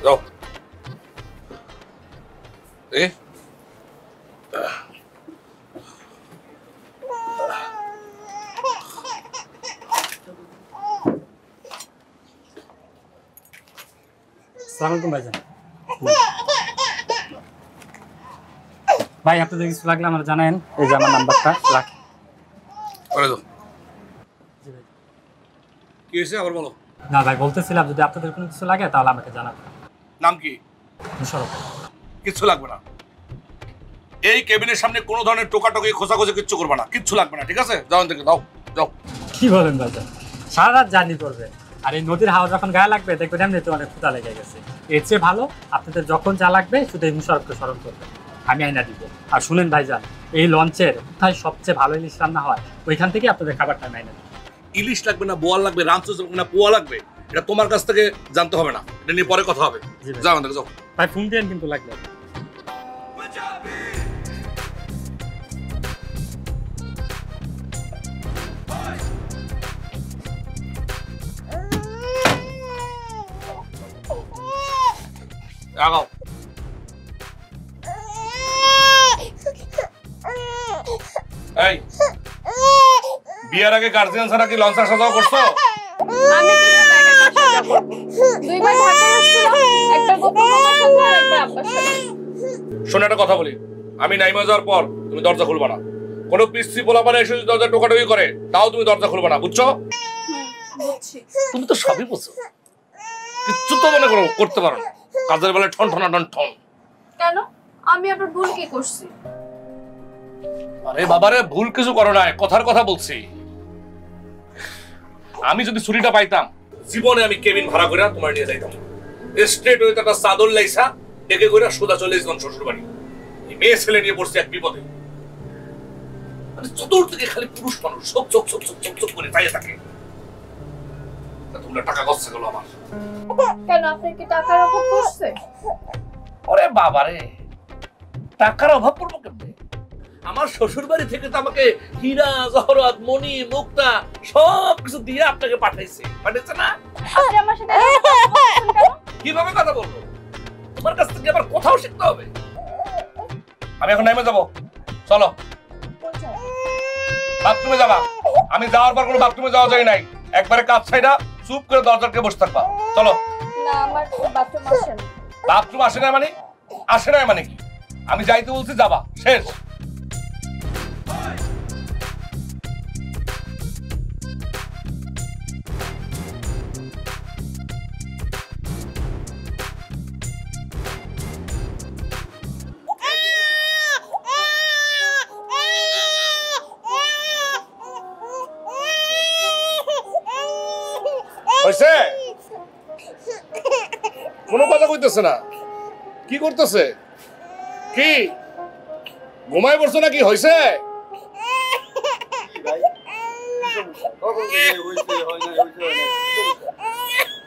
যাও। আসসালামু আলাইকুম ভাইজান। ভাই আপনাদের কিছু লাগলে আমার জানান, এই যে আমার নাম্বারটা রাখ। কি হয়েছে আবার বলো। না ভাই, বলতেছিলাম যদি আপনাদের কোনো কিছু লাগে তাহলে আমাকে জানাবেন। নাম কি? মুশারফ। কিচ্ছু লাগবে না। এই কেবিনের সামনে কোনো ধরনের টোকাটকি খোঁচাখোঁচি কিচ্ছু করবে না, কিচ্ছু লাগবে না, ঠিক আছে? যাও থেকে দাও, যাও। কি বলেন ভাইজান, সারা রাত জার্নি করবে আর এই নদীর হাওয়া যখন গায়ে লাগবে দেখবেন এমনিতে অনেক ক্ষুধা লেগে গেছে। এর চেয়ে ভালো আপনাদের যখন যা লাগবে শুধু এই মুশারফকে স্মরণ করবেন, আমি আইনা দিব। আর শুনেন ভাইজান, এই লঞ্চের কোথায় সবচেয়ে ভালো ইলিশ রান্না হয় ওইখান থেকে আপনাদের খাবারটা আমি আইনা দিব। ইলিশ লাগবে না, বোয়াল লাগবে, রামচুচ লাগবে না, পোয়া লাগবে, এটা তোমার কাছ থেকে জানতে হবে না, এটা নিয়ে পরে কথা হবে। যাও আমাদের, যাও ভাই। ফোন দিয়েন কিন্তু লাগবে। আগাও। এই বিয়ার আগে গার্জিয়ান ছাড়া কি লঞ্চ সাজাও করছো? আমি কিভাবে একা একা সাজাবো? দুইবার ঢাকায় আসছিলাম, একবার গোপন মামার সাথে আর একবার আব্বার সাথে। শোনো একটা কথা বলি, আমি নাইমা যাওয়ার পর তুমি দরজা খুলবা না। কোনো পিসি পোলাপানে এসে যদি দরজা টোকাটুকি করে তাও তুমি দরজা খুলবা না, বুঝছো? বুঝছি। তুমি তো সবই বুঝছো, কিচ্ছু তো মনে করো করতে পারো না, কাজের বেলায় ঠন ঠন ঠন ঠন। কেন? আমি আবার ভুল কি করছি? আরে বাবারে, ভুল কিছু করো না, কথার কথা বলছি। আমি যদি ছুরিটা পাইতাম জীবনে আমি কেবিন ভাড়া করে তোমার নিয়ে যাইতাম, স্ট্রেট হইতে একটা চাদর লাইসা ডেকে করে সোজা চলে যেতাম শ্বশুর বাড়ি। মেয়ে ছেলে নিয়ে পড়ছে এক বিপদে, চতুর্দিকে খালি পুরুষ মানুষ চোখ চোখ চোখ চোখ চোখ চোখ করে তাইয়ে থাকে। তোমরা টাকা খরচা করলো আমার। কেন, আপনার কি টাকার অভাব পড়ছে? ওরে বাবারে, টাকার অভাব পড়বো কেমনে? আমার শ্বশুর বাড়ি থেকে তো আমাকে হীরা জহরত মণি মুক্তা সব কিছু দিয়ে আপনাকে পাঠাইছে না? আপনি আমার সাথে এরকম কথা বলছেন কেন? কিভাবে কথা বলবো? তোমার কাছ থেকে আবার কথাও শিখতে হবে। আমি এখন নেমে যাবো, চলো বাথরুমে যাবা। আমি যাওয়ার পর কোনো বাথরুমে যাওয়া যায় নাই, একবারে কাজ ছাইডা চুপ করে দরজাকে বসে থাকবা। চলো। না, আমার বাথরুম আসে না। বাথরুম আসে না মানে? আসে না মানে কি? আমি যাইতে বলছি, যাবা, শেষ। হইছে? কোনো কথা কইতেছে না, কি করতেছে? কি ঘুমায় পড়ছো নাকি? হইছে?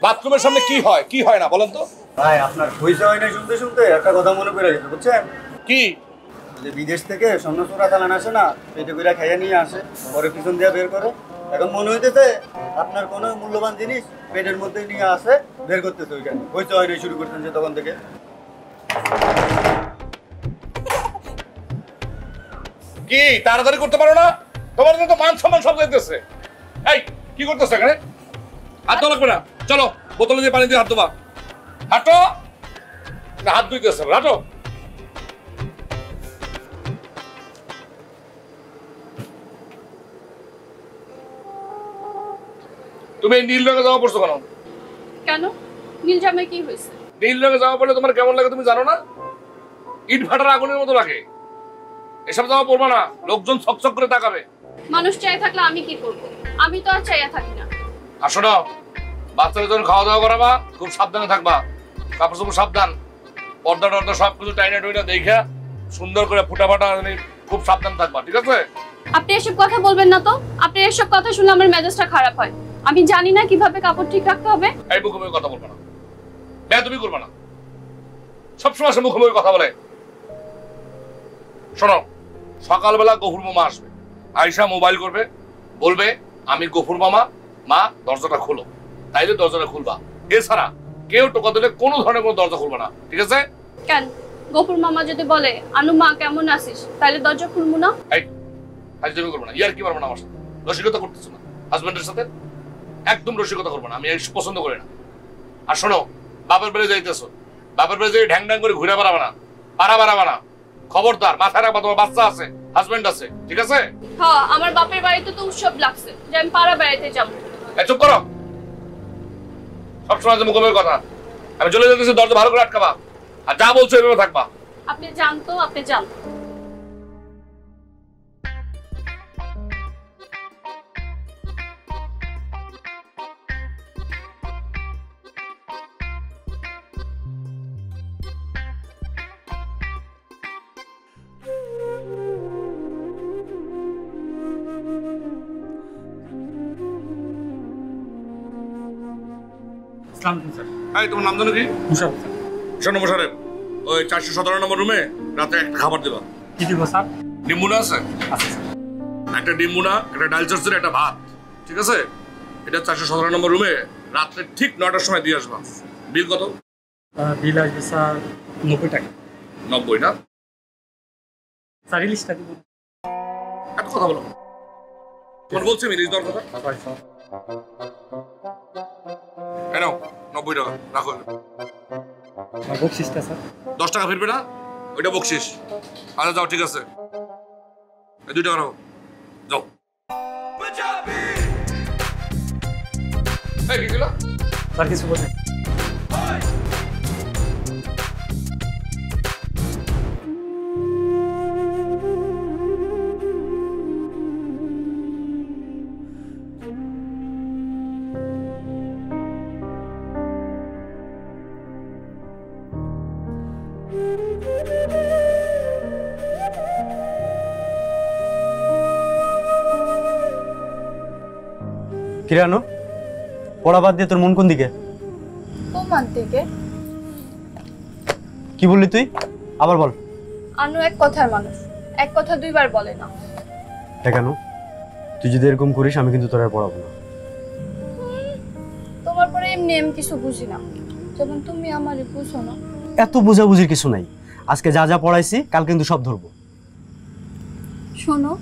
বাথরুমের সামনে কি হয় কি হয় না বলেন তো ভাই? আপনার হইছে হয় না শুনতে শুনতে একটা কথা মনে পড়ে গেছে, বুঝছেন? কি? যে বিদেশ থেকে স্বর্ণচূড়া চালান আসে না, পেটে করে খাইয়ে নিয়ে আসে, পরে পিছন দিয়ে বের করে। এখন মনে হইতেছে আপনার কোনো মূল্যবান জিনিস পেটের মধ্যে নিয়ে আসে, বের করতেছে ওইখানে। হইছে হয় না শুরু করতেন যে তখন থেকে। কি তাড়াতাড়ি করতে পারো না? তোমার তো মান সম্মান সব যাইতেছে। এই কি করতেছে এখানে? হাত ধোয়া লাগবে না, চলো বোতলে দিয়ে পানি দিয়ে হাত ধোবা। হাঁটো না, হাত ধুইতেছে, হাঁটো। তুমি নীল রঙে জামা পড়ছো কেন? কেন? নীল জামায় কি হয়েছে? নীল রঙে জামা পড়লে তোমার কেমন লাগে তুমি জানো না? ইট ভাটার আগুনের মতো লাগে। এসব জামা পরবা না, লোকজন ছকছক করে তাকাবে। মানুষ চাই থাকলে আমি কি করব? আমি তো আর চাইয়া থাকি না। আর শোনো, বাচ্চাদের যখন খাওয়া দাওয়া করাবা খুব সাবধানে থাকবা, কাপড় চোপড় সাবধান, পর্দা টর্দা সবকিছু টাইনা টুইনা দেখা সুন্দর করে ফুটা ফাটা খুব সাবধান থাকবা, ঠিক আছে? আপনি এসব কথা বলবেন না তো। আপনি এসব কথা শুনলে আমার মেজাজটা খারাপ হয়। আমি জানি না কিভাবে কাপড় ঠিক রাখতে হবে। এই মুখোমুখি কথা বলবা না, তুমি করবা না, সবসময় সে মুখোমুখি কথা বলে। শোনো, সকালবেলা গফুর মামা আসবে, আয়শা মোবাইল করবে, বলবে আমি গফুর মামা, মা দরজাটা খোলো, তাইলে দরজাটা খুলবা। এছাড়া কেউ টোকা দিলে কোনো ধরনের কোনো দরজা খুলবে না, ঠিক আছে? কেন গফুর মামা যদি বলে আনু মা কেমন আছিস, তাহলে দরজা খুলবো না? এই আজ তুমি করবো না, ইয়ার কি পারবো না আমার সাথে, রসিকতা করতেছো না হাজবেন্ডের সাথে, একদম রসিকতা করবো না, আমি এই পছন্দ করি না। আর শোনো, বাপের বাড়ি যাইতেছো, বাপের বাড়ি যাই ঢ্যাং ঢ্যাং করে ঘুরে বেড়াবে না, বাড়াবে না, খবরদার, মাথায় রাখবা তোমার বাচ্চা আছে, হাজবেন্ড আছে, ঠিক আছে? হ্যাঁ, আমার বাপের বাড়িতে তো উৎসব লাগছে যে আমি পাড়া বেড়াইতে যাবো। এই চুপ করো, সবসময় মুখের কথা। আমি চলে যেতেছি, দরজা ভালো করে আটকাবা, আর যা বলছো এভাবে থাকবা। আপনি জানতো, আপনি জান। আসসালামু আলাইকুম স্যার। এই তোমার নাম জানো কি? মুশারফ স্যার। শোনো মোশারেফ, ওই 417 নম্বর রুমে রাতে একটা খাবার দেবা। কি দিব স্যার? ডিম্বুনা আছে? আচ্ছা স্যার। একটা ডিম্বুনা, একটা ডাল চচ্চড়ি, একটা ভাত, ঠিক আছে? এটা 417 নম্বর রুমে রাত্রে ঠিক 9টার সময় দিয়ে আসবা। বিল কত? বিল আসবে স্যার 90 টাকা। 90 না? স্যার ইলিশটা দিব। এত কথা বলো তোমার, বলছি আমি ইলিশ দেওয়ার কথা। এই নাও 90 টাকা, রাখো। বকশিসটা স্যার 10 টাকা ফিরবে না? ওইটা বকশিস। আচ্ছা যাও, ঠিক আছে, এই 2 টাকা রাখো, যাও। এই কি ছিল? স্যার কিছু বলছেন? কিরানো পড়া বাদ দিয়ে তোর মন কোন দিকে? তোমার দিকে। কি বললি তুই? আবার বল। আনু এক কথার মানুষ, এক কথা দুইবার বলে না। কেন? তুই যদি এরকম করিস আমি কিন্তু তোর আর পড়াবো না। তোমার পরে এমনি আমি কিছু বুঝি না, যেমন তুমি আমারে বুঝো না। এত বোঝাবুঝির কিছু নাই, আজকে যা যা পড়াইছি কাল কিন্তু সব ধরবো। শোনো,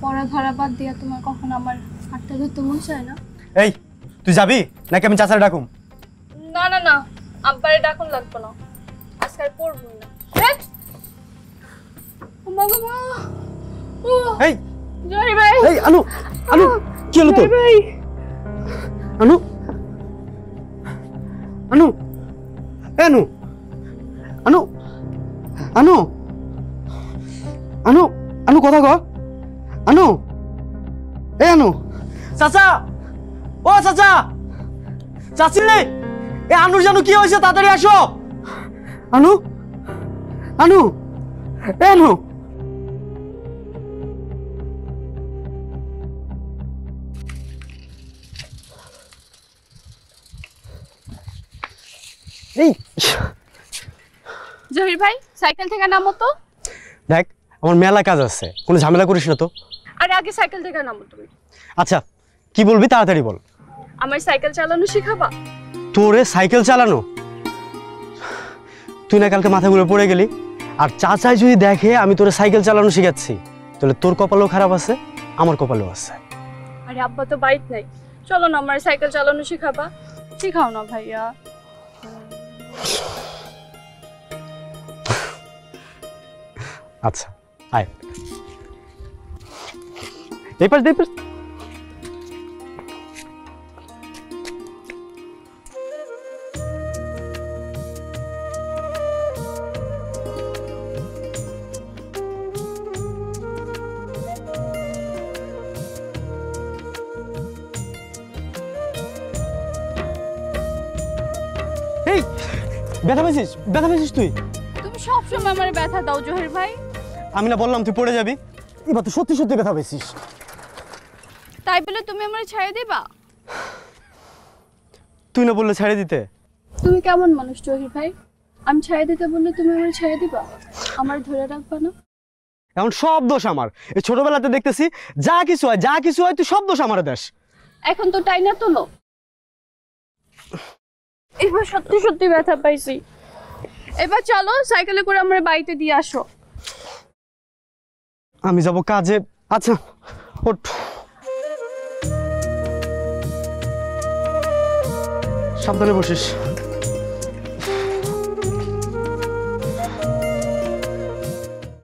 পড়া ধরা বাদ দিয়া তোমার কখন আমার হাতটা ধরতে মন চায় না? এই তুই যাবি নাকি আমি চাচারে ডাকুম? না না না, আব্বারে ডাকুন লাগবে না, আজকাল পড়বো না। এই! ও মা গো মা! ও! এই জয় ভাই! এই আনু, আনু কি হলো তোর? ভাই! আনু, আনু, এ আনু, আনু, আনু, আনু, আনু কথা কও। আনু, এ আনু, চাচা, ও চাচা, চাচি, এ আনুর জানো কি হয়েছে, তাড়াতাড়ি আসো। আনু, আনু, এ আনু। এই জহির ভাই, সাইকেল থেকে নামো তো। দেখ, আমার মেলা কাজ আছে, কোনো ঝামেলা করিস না তো। আরে আগে সাইকেল থেকে নামো তুমি। আচ্ছা কি বলবি তাড়াতাড়ি বল। আমার সাইকেল চালানো শিখাবা? তোরে সাইকেল চালানো? তুই না কালকে মাথা ঘুরে পড়ে গেলি, আর চাচাই যদি দেখে আমি তোরে সাইকেল চালানো শিখাচ্ছি, তাহলে তোর কপালও খারাপ আছে, আমার কপালও আছে। আরে আব্বা তো বাইক নাই, চলো না আমার সাইকেল চালানো শিখাবা। শিখাও না ভাইয়া। আচ্ছা আয়, এবার দেখবে। এই ব্যথা পেয়েছিস? ব্যথা পেয়েছিস তুই? তুমি সবসময় আমার ব্যথা দাও জহির ভাই। আমি না বললাম তুই পড়ে যাবি? এবার তো সত্যি সত্যি ব্যথা পেয়েছিস। তাই বলে তুমি আমার ছেড়ে দিবা? তুই না বললে ছেড়ে দিতে? তুমি কেমন মানুষ জহির ভাই? আমি ছেড়ে দিতে বললে তুমি আমার ছেড়ে দিবা? আমার ধরে রাখবা না? এখন সব দোষ আমার। এই ছোটবেলাতে দেখতেছি যা কিছু হয় তুই সব দোষ আমার দেশ। এখন তো টাই না তোলো। এই এবার সত্যি সত্যি ব্যথা পাইছি। এবার চলো সাইকেলে করে আমার বাড়িতে দিয়ে আসো। আমি যাব কাজে। আচ্ছা ওঠ। সাবধানে বসিস।